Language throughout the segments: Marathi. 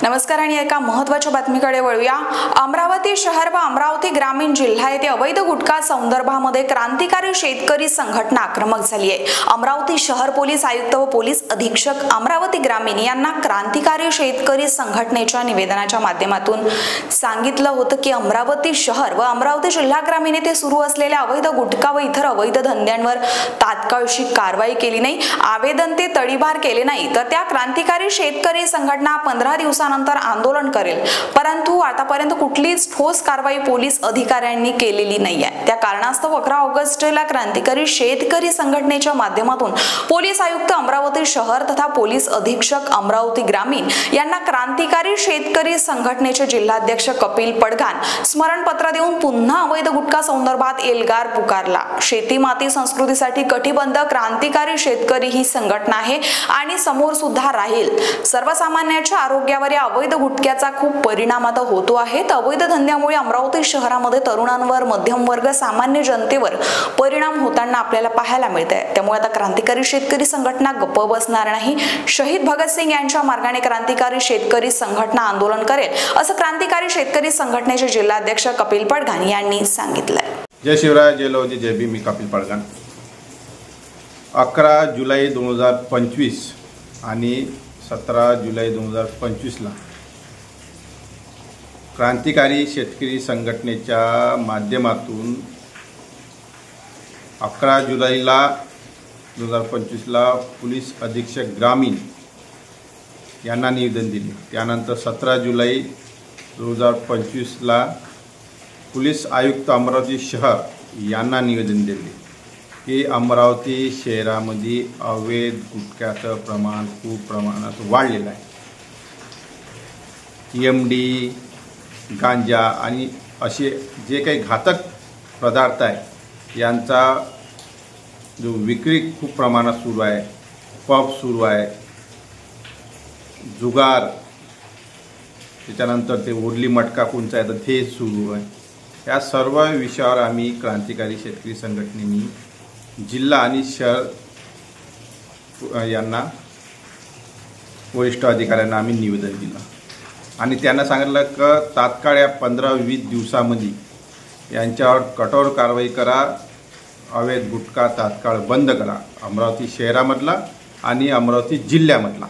नमस्कार आणि एका महत्त्वाच्या बातमीकडे वळूया। अमरावती शहर व अमरावती ग्रामीण जिल्हा येथे अवैध गुटखा संदर्भामध्ये क्रांतिकारी शेतकरी संघटना आक्रमक झाली आहे। अमरावती शहर पोलीस आयुक्त व पोलीस अधीक्षक अमरावती ग्रामीण यांना क्रांतिकारी शेतकरी संघटनेच्या निवेदनाच्या माध्यमातून सांगितलं होतं की अमरावती शहर व अमरावती जिल्हा ग्रामीण येथे सुरू असलेल्या अवैध गुटखा व इतर अवैध धंद्यांवर तात्काळची कारवाई केली नाही, आवेदन ते तडीपार केले नाही तर त्या क्रांतिकारी शेतकरी संघटना 15 दिवसानंतर आंदोलन करेल। परंतु आतापर्यंत कुठलीच ठोस कारवाई पोलीस अधिकाऱ्यांनी केलेली नाही आहे। त्या कारणास्तव 11 ऑगस्टला क्रांतिकारी शेतकरी संघटनेच्या माध्यमातून पोलीस आयुक्त अमरावती शहर तथा पोलीस अधीक्षक अमरावती ग्रामीण यांना क्रांतिकारी शेतकरी संघटनेचे जिल्हाध्यक्ष कपिल पडघान स्मरणपत्र देऊन पुन्हा अवैध गुटखा संदर्भात एल्गार पुकारला। शेती माती संस्कृतीसाठी कटिबद्ध क्रांतिकारी शेतकरी ही संघटना आहे आणि समोर सुद्धा राहील। सर्वसामान्यांच्या आरोग्यावर या अवैध गुटख्याचा खूप परिणाम आता होतो आहे। अवैध धंद्यामुळे अमरावती शहरामध्ये तरुणांवर, मध्यम वर्ग, सामान्य जनतेवर परिणाम होताना आपल्याला पाहायला मिळते। त्यामुळे आता क्रांतिकारी शेतकरी संघटना गप्प बसणार नाही। शहीद भगतसिंग यांच्या मार्गाने क्रांतिकारी शेतकरी संघटना आंदोलन करेल, असं क्रांतिकारी शेतकरी संघटनेचे जिल्हाध्यक्ष कपिल पडघान यांनी सांगितलंय। जय शिवराय, जय लवजी, जय भीम। मी कपिल पडघान। 11 जुलै 2025 आणि 17 जुलै 2025ला क्रांतिकारी शेतकरी संघटनेच्या माध्यमातून 11 जुलैला 2025ला पोलीस अधीक्षक ग्रामीण यांना निवेदन दिले। त्यानंतर 17 जुलै 2025ला पोलीस आयुक्त अमरावती शहर यांना निवेदन दिले की अमरावती शहरामध्ये अवैध गुटख्याचं प्रमाण खूप प्रमाणात वाढलेलं आहे। TMD, गांजा आणि असे जे काही घातक पदार्थ आहे यांचा जो विक्री खूप प्रमाणात सुरू आहे, पब सुरू आहे, जुगार, त्याच्यानंतर ते ओढली मटका कोणचा आहे तर ते सुरू आहे। या सर्व विषयावर आम्ही क्रांतिकारी शेतकरी संघटनेने जिल्हा आणि शहर यांना वरिष्ठ अधिकाऱ्यांना आम्ही निवेदन दिलं आणि त्यांना सांगितलं की तात्काळ या 15-20 दिवसामध्ये यांच्यावर कठोर कारवाई करा, अवैध गुटखा तात्काळ बंद करा, अमरावती शहरामधला आणि अमरावती जिल्ह्यामधला।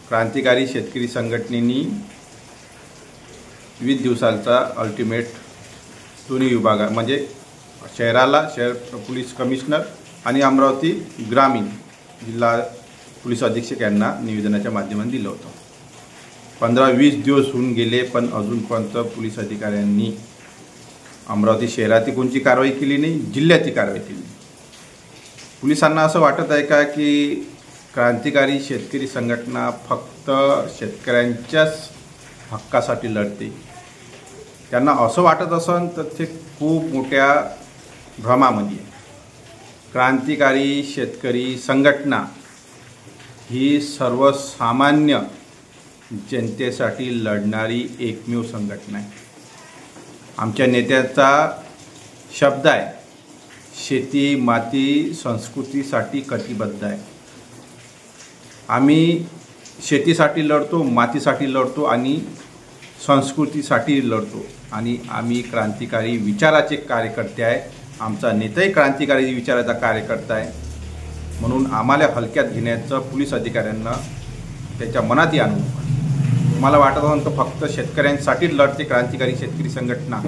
क्रांतिकारी शेतकरी संघटनेने 20 दिवसांचा अल्टिमेट दोन्ही विभागा म्हणजे शहराला शहर पोलीस कमिशनर आणि अमरावती ग्रामीण जिल्हा पोलीस अधीक्षक यांना निवेदनाच्या माध्यमातून दिलं होतं। 15-20 दिवस होऊन गेले पण अजूनपर्यंत पोलीस अधिकाऱ्यांनी अमरावती शहरातील कोणती कारवाई केली नाही, जिल्ह्याची कारवाई केली नाही। पोलिसांना असं वाटत आहे का की क्रांतिकारी शेतकरी संघटना फक्त शेतकऱ्यांच्याच हक्कासाठी लढते? त्यांना असं वाटत असेल तर ते खूप मोठ्या भ्रमामध्ये आहे। क्रांतिकारी शेतकरी संघटना ही सर्वसामान्य जनतेसाठी लढणारी एकमेव संघटना आहे। आमच्या नेत्याचा शब्द आहे, शेती माती संस्कृतीसाठी कटिबद्ध आहे। आम्ही शेतीसाठी लढतो, मातीसाठी लढतो आणि संस्कृतीसाठी लढतो आणि आम्ही क्रांतिकारी विचाराचे कार्यकर्ते आहे। आमचा नेताही क्रांतिकारी विचाराचा कार्यकर्ता आहे, म्हणून आम्हाला हलक्यात घेण्याचं पोलीस अधिकाऱ्यांना त्याच्या मनात आणू नका। मला वाटत होतं तर फक्त शेतकऱ्यांसाठी लढते क्रांतिकारी शेतकरी संघटना,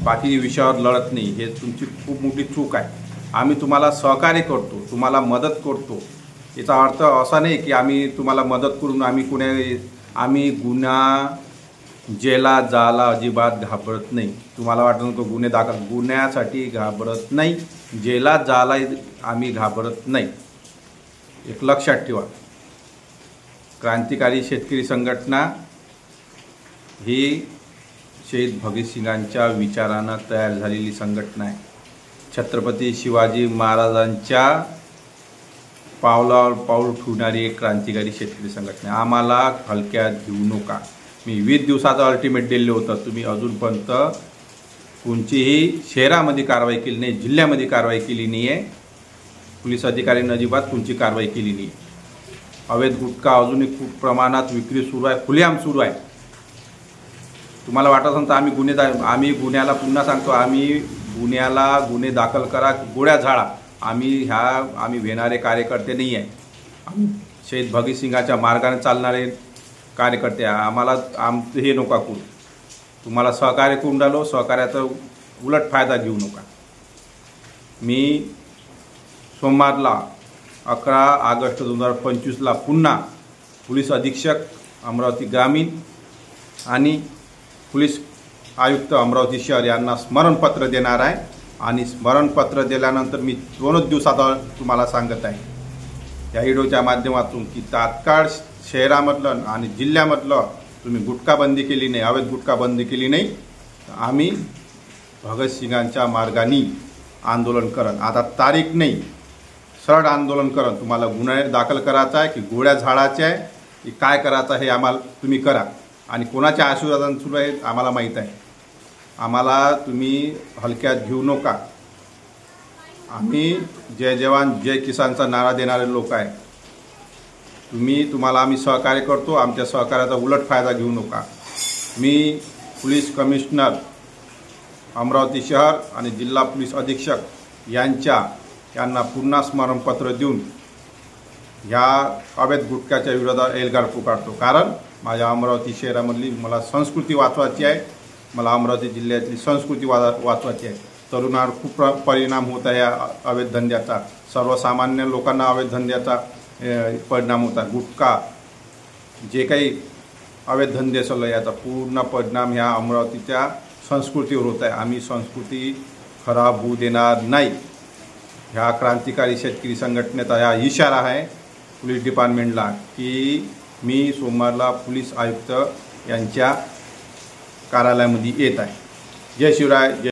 बाकी विषयावर लढत नाही, हे तुमची खूप मोठी चूक आहे। आम्ही तुम्हाला सहकार्य करतो, तुम्हाला मदत करतो। याचा अर्थ असा नाही की आम्ही तुम्हाला मदत करून आम्ही गुन्हा जेला जायला अजिबात घाबरत नाही। तुम्हाला वाटतं की गुन्ह्यासाठी घाबरत नाही, जेला जायला आम्ही घाबरत नाही। एक लक्षात ठेवा, क्रांतिकारी शेतकरी संघटना ही शहीद भगतसिंगांच्या विचारानं तयार झालेली संघटना आहे। छत्रपती शिवाजी महाराजांच्या पावलावर पाऊल ठेवणारी एक क्रांतिकारी शेतकरी संघटना। आम्हाला हलक्यात घेऊ नका। मी 20 दिवसाचं अल्टिमेट दिलं होतं, तुम्ही अजूनपर्यंत कोणतीही शहरामध्ये कारवाई केली नाही, जिल्ह्यामध्ये कारवाई केली नाही आहे, पोलीस अधिकाऱ्यांनी अजिबात कोणती कारवाई केली नाही। अवैध गुटखा अजूनही खूप प्रमाणात विक्री सुरू आहे, खुलेआम सुरू आहे. तुम्हाला वाटत असेल तर आम्ही गुन्ह्याला पुन्हा सांगतो, आम्ही गुन्हे दाखल करा, गोळ्या झाडा. आम्ही भेणारे कार्यकर्ते नाही आहे. आम्ही शहीद भगतसिंगाच्या मार्गाने चालणारे कार्यकर्ते आहे. आम्हाला हे नका करू. तुम्हाला सहकार्य करून राहिलो, सहकार्याचा उलट फायदा घेऊ नका. मी सोमवारला 11 ऑगस्ट 2025ला पुन्हा पोलीस अधीक्षक अमरावती ग्रामीण आणि पोलीस आयुक्त अमरावती शहर यांना स्मरणपत्र देणार आहे. आणि स्मरणपत्र दिल्यानंतर मी 2 दिवसात तुम्हाला सांगत आहे या व्हिडिओच्या माध्यमातून की तात्काळ शहरामधलं आणि जिल्ह्यामधलं तुम्ही गुटखा बंदी केली नाही, अवैध गुटखा बंदी केली नाही, तर आम्ही भगतसिंगांच्या मार्गाने आंदोलन करण. आता तारीख नाही, सरळ आंदोलन करण. तुम्हाला गुन्हा दाखल करायचा आहे की गोळ्या झाडाच्या आहे की काय करायचं हे आम्हाला तुम्ही करा. आणि कोणाच्या आशीर्वादाने सुरू आहे आम्हाला माहीत आहे. आम्हाला तुम्ही हलक्यात घेऊ नका. आम्ही जय जवान जय किसानचा नारा देणारे लोक आहे. तुम्हाला आम्ही सहकार्य करतो. आमच्या सहकार्याचा उलट फायदा घेऊ नका. मी पोलीस कमिशनर अमरावती शहर आणि जिल्हा पोलीस अधीक्षक यांना पुन्हा स्मरणपत्र देऊन ह्या अवैध गुटख्याच्या विरोधात एल्गार पुकारतो. कारण माझ्या अमरावती शहरामधली मला संस्कृती वाचवायची आहे. मला अमरावती जिल्ह्यातली संस्कृती वाचवायची आहे. तरुणांवर खूप परिणाम होत आहे या अवैध धंद्याचा. सर्वसामान्य लोकांना अवैध धंद्याचा परिणाम होता. गुटखा जे काही अवैध धंदे चालू आहे याचा पूर्ण परिणाम ह्या अमरावतीच्या संस्कृतीवर होत आहे. आम्ही संस्कृती खराब होऊ देणार नाही. ह्या क्रांतिकारी शेतकरी संघटनेचा हा इशारा आहे पोलीस डिपार्टमेंटला की मी सोमवारला पोलीस आयुक्त यांच्या कार्यालयामध्ये येत आहे. जय शिवराय.